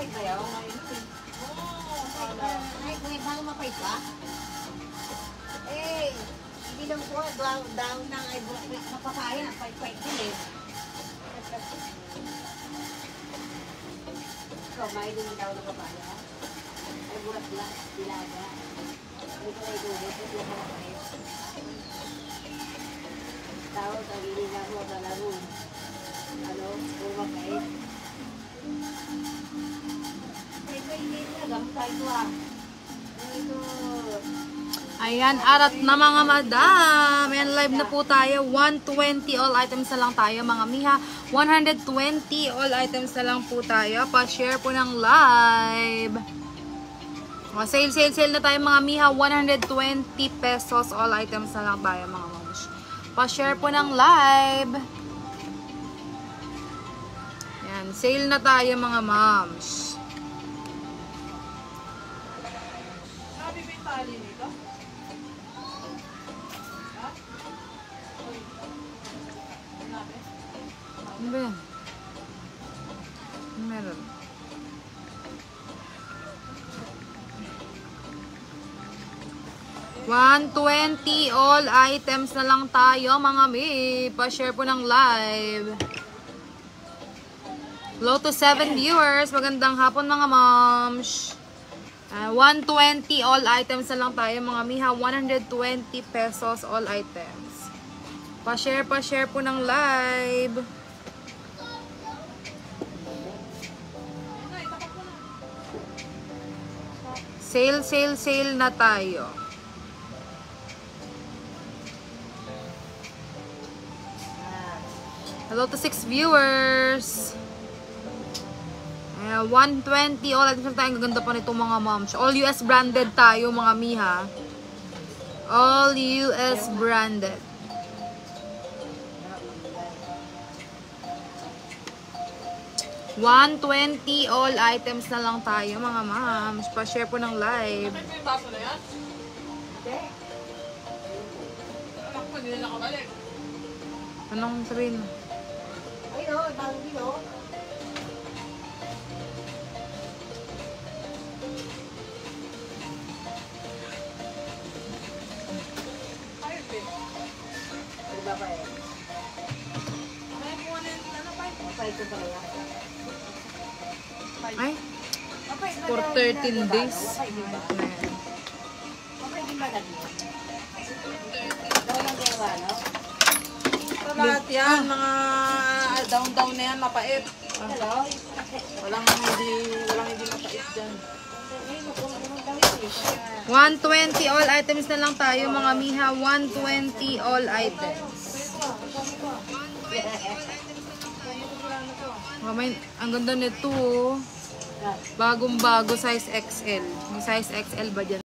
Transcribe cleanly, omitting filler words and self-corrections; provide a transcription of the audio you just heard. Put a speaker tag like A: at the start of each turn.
A: mapait ba yun? Ay, bago mapait ba? Eh, hindi lang po, daw ng ay mapapaya, pait-pait din eh. Ikaw, may din daw ng papaya. Ay, burat lang, dilaga. Ay, ito ay dulit, ito lang mapait. Tao, tagili na mo sa laro. Ano, mapait.
B: Ayan, arat na mga madam. Ayan, live na po tayo. 120 all items na lang tayo mga miha. 120 all items na lang po tayo. Pa-share po ng live. O, sale na tayo mga miha. 120 pesos all items na lang tayo mga moms. Pa-share po ng live. Ayan, sale na tayo mga moms. Ano ba yan? Meron. $120 all items na lang tayo mga mi. Pa-share po ng live. Hello to 7 viewers. Magandang hapon mga moms. 120 all items na lang tayo mga miha. 120 pesos all items. Pa-share po ng live. Sale na tayo. Hello to 6 viewers. 120 all items na tayo. Ang ganda pa nito mga moms. All US branded tayo mga miha. All US branded. $120 all items na lang tayo mga moms. Pa-share po ng live. Anong sabihin?
A: Ay, no, bago din, no? Ano ba ba eh? Mapait ko pala yan.
B: Ay, for 13 days.
A: Mapait din ba lagi? Daw lang gawa, no?
C: Ito lahat yan, mga down na yan, mapait.
A: Hello?
C: Walang hindi mapait dyan.
B: 120 all items na lang tayo mga miha. 120 all items. Ang ganda nito. Bagong bago size XL. May size XL ba dyan?